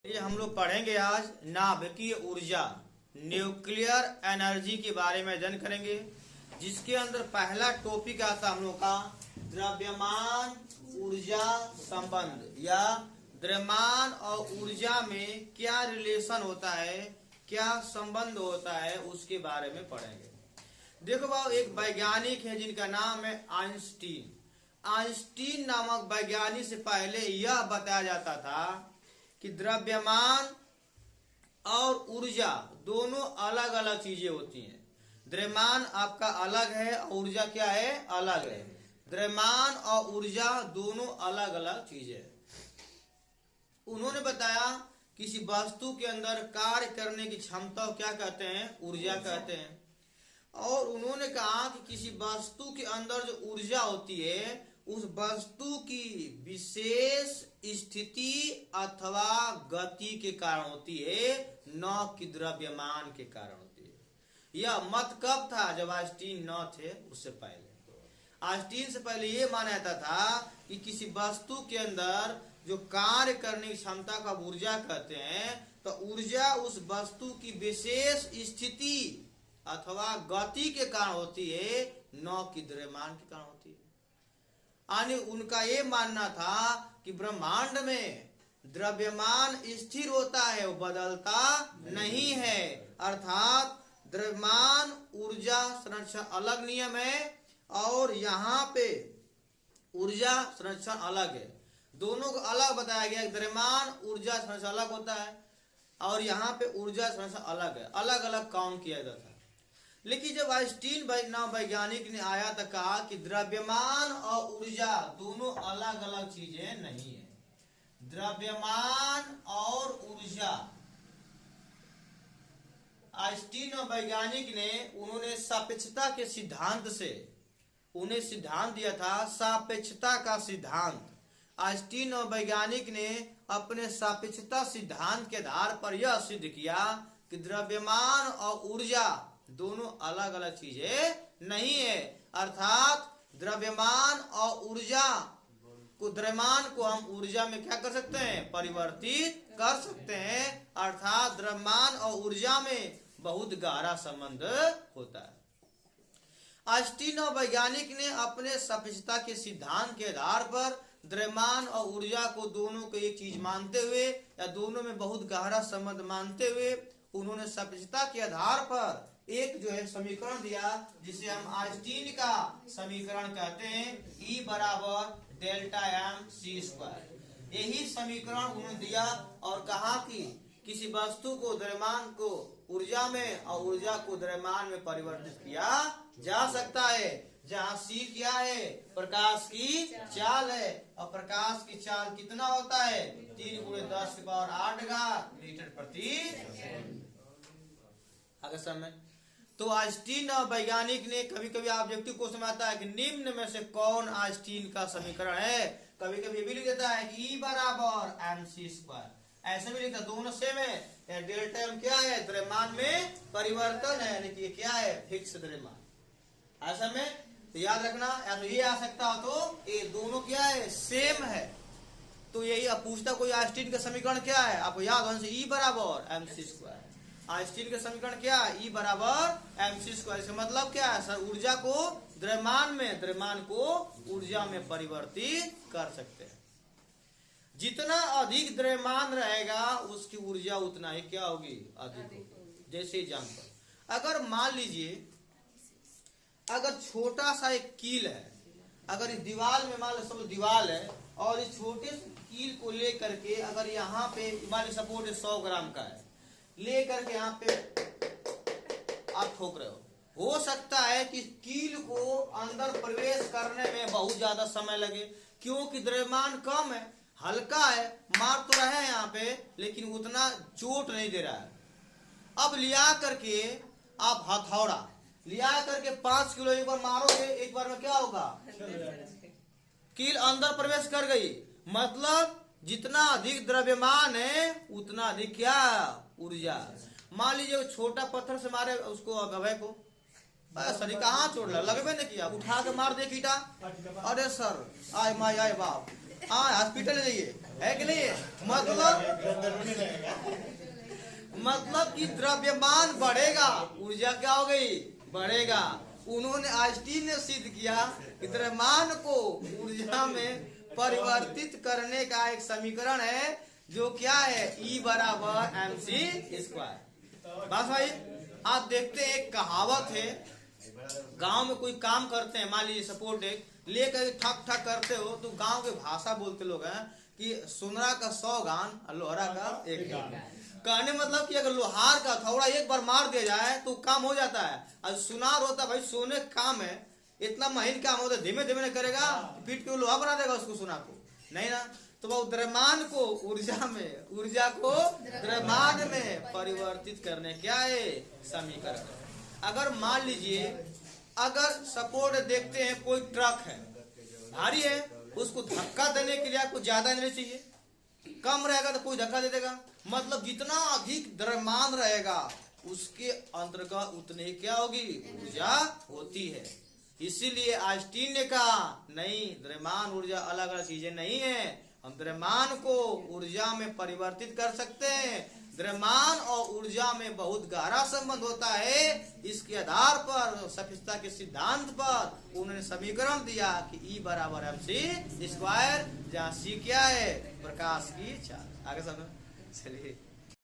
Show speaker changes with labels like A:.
A: ये हम लोग पढ़ेंगे आज नाभिकीय ऊर्जा न्यूक्लियर एनर्जी के बारे में अध्ययन करेंगे, जिसके अंदर पहला टॉपिक आता हम लोग का द्रव्यमान ऊर्जा संबंध या द्रव्यमान और ऊर्जा में क्या रिलेशन होता है, क्या संबंध होता है, उसके बारे में पढ़ेंगे। देखो बाबू, एक वैज्ञानिक है जिनका नाम है आइंस्टीन। आइंस्टीन नामक वैज्ञानिक से पहले यह बताया जाता था कि द्रव्यमान और ऊर्जा दोनों अलग अलग चीजें होती हैं। द्रव्यमान आपका अलग है और ऊर्जा क्या है, अलग है। द्रव्यमान और ऊर्जा दोनों अलग अलग चीजें हैं। उन्होंने बताया किसी वस्तु के अंदर कार्य करने की क्षमता को क्या कहते हैं, ऊर्जा कहते हैं। और उन्होंने कहा कि किसी वस्तु के अंदर जो ऊर्जा होती है उस वस्तु की विशेष स्थिति अथवा गति के कारण होती है, न कि द्रव्यमान के कारण होती है। यह मत कब था, जब आइंस्टीन न थे, उससे पहले। आइंस्टीन से पहले ये माना जाता था कि किसी वस्तु के अंदर जो कार्य करने की क्षमता का ऊर्जा कहते हैं, तो ऊर्जा उस वस्तु की विशेष स्थिति अथवा गति के कारण होती है, न कि द्रव्यमान के कारण होती है। यानी उनका ये मानना था कि ब्रह्मांड में द्रव्यमान स्थिर होता है, वो बदलता नहीं है। अर्थात द्रव्यमान ऊर्जा संरक्षण अलग नियम है और यहाँ पे ऊर्जा संरक्षण अलग है। दोनों को अलग बताया गया। द्रव्यमान ऊर्जा संरक्षण अलग होता है और यहाँ पे ऊर्जा संरक्षण अलग है, अलग अलग काउंट किया जाता है। लेकिन जब आइंस्टीन नाम वैज्ञानिक ने आया तो कहा कि द्रव्यमान और ऊर्जा दोनों अलग अलग चीजें नहीं है। द्रव्यमान और ऊर्जा, आइंस्टीन और वैज्ञानिक ने उन्होंने सापेक्षता के सिद्धांत से उन्हें सिद्धांत दिया था, सापेक्षता का सिद्धांत। आइंस्टीन और वैज्ञानिक ने अपने सापेक्षता सिद्धांत के आधार पर यह सिद्ध किया कि द्रव्यमान और ऊर्जा दोनों अलग अलग चीजें नहीं है। अर्थात द्रव्यमान और ऊर्जा को, द्रव्यमान को हम ऊर्जा में क्या कर सकते हैं, परिवर्तित कर सकते हैं। अर्थात द्रव्यमान और ऊर्जा में बहुत गहरा संबंध होता है। आइंस्टीन और वैज्ञानिक ने अपने सापेक्षता के सिद्धांत के आधार पर द्रव्यमान और ऊर्जा को दोनों को एक चीज मानते हुए या दोनों में बहुत गहरा संबंध मानते हुए उन्होंने सापेक्षता के आधार पर एक जो है समीकरण दिया, जिसे हम आइंस्टीन का समीकरण कहते हैं, E बराबर डेल्टा एम सी स्क्वायर। यही समीकरण उन्होंने दिया और कहा कि किसी वस्तु को द्रव्यमान को ऊर्जा में और ऊर्जा को द्रव्यमान में परिवर्तित किया जा सकता है, जहाँ C क्या है, प्रकाश की चाल है। और प्रकाश की चाल कितना होता है, 3 × 10⁸ मीटर प्रति समय। तो आइंस्टीन और वैज्ञानिक ने कभी कभी ऑब्जेक्टिव क्वेश्चन आता है कि निम्न में से कौन आइंस्टीन का समीकरण है। कभी कभी भी लिख देता है कि E बराबर एम सी स्क्वायर, ऐसे भी लिखता, दोनों सेम है। डेल्टा एम क्या है, द्रव्यमान में परिवर्तन है, यानी कि क्या है, फिक्स द्रव्यमान। ऐसा में तो याद रखना, या तो ये आ सकता हो तो ये दोनों क्या है, सेम है। तो यही अब पूछता कोई आइंस्टीन का समीकरण क्या है, आपको याद होने से E बराबर एम सी स्क्वायर। आइंस्टीन का समीकरण क्या है, E बराबर एम सी स्क्वायर। इसका मतलब क्या है, सर ऊर्जा को द्रव्यमान में, द्रव्यमान को ऊर्जा में परिवर्तित कर सकते हैं। जितना अधिक द्रव्यमान रहेगा उसकी ऊर्जा उतना ही क्या होगी, अधिक होगी। जैसे एग्जाम्पल, अगर मान लीजिए अगर छोटा सा एक कील है, अगर इस दीवार में मान लो सब दीवार है और इस छोटे से कील को लेकर के अगर यहाँ पे मान लो सपोर्ट 100 ग्राम का है, लेकर के यहाँ पे आप ठोक रहे हो सकता है कि कील को अंदर प्रवेश करने में बहुत ज्यादा समय लगे, क्योंकि द्रव्यमान कम है, हल्का है, मार तो रहे हैं यहाँ पे लेकिन उतना चोट नहीं दे रहा है। अब लिया करके आप हथौड़ा लिया करके 5 किलो एक बार मारोगे, एक बार में क्या होगा, कील अंदर प्रवेश कर गई। मतलब जितना अधिक द्रव्यमान है उतना अधिक क्या ऊर्जा। मान लीजिए छोटा पत्थर से मारे उसको, अभय को सर कहाँ चोट लगबे नहीं किया, उठा के मार दे कीटा, अरे सर आय माय आय बाप, हाँ हॉस्पिटल ले जाइए, है कि नहीं। मतलब मतलब कि द्रव्यमान बढ़ेगा, ऊर्जा क्या हो गई, बढ़ेगा। उन्होंने आइंस्टीन ने सिद्ध किया कि द्रव्यमान को ऊर्जा में परिवर्तित करने का एक समीकरण है जो क्या है, E बराबर mc²। बस भाई आप देखते हैं एक कहावत है, गांव में कोई काम करते हैं, मान लीजिए सपोर्ट एक लेकर ठक ठक करते हो, तो गांव के भाषा बोलते लोग हैं कि सुनरा का 100 गान और लोहरा का 1 गान। कहने मतलब कि अगर लोहार का थोड़ा एक बार मार दिया जाए तो काम हो जाता है, और सुनार होता है भाई सोने का काम है, इतना महीन काम होता है, धीमे धीमे नहीं करेगा, पीट के लोहा बना देगा उसको, सुनार को नहीं ना। तो वो द्रव्यमान को ऊर्जा में, ऊर्जा को द्रव्यमान में परिवर्तित करने क्या है समीकरण। अगर मान लीजिए अगर सपोर्ट देखते हैं कोई ट्रक है भारी है, उसको धक्का देने के लिए आपको ज्यादा एनर्जी चाहिए, कम रहेगा तो कोई धक्का दे देगा, मतलब जितना अधिक द्रव्यमान रहेगा उसके अंतर्गत उतने ही क्या होगी, ऊर्जा होती है। इसीलिए आइंस्टीन ने कहा नहीं, द्रव्यमान ऊर्जा अलग अलग चीजें नहीं है, हम द्रव्यमान को ऊर्जा में परिवर्तित कर सकते हैं। द्रव्यमान और ऊर्जा में बहुत गहरा संबंध होता है। इसके आधार पर सफलता के सिद्धांत पर उन्होंने समीकरण दिया कि E बराबर mc², जहाँ C क्या है, प्रकाश की चाल। आगे समझो, चलिए।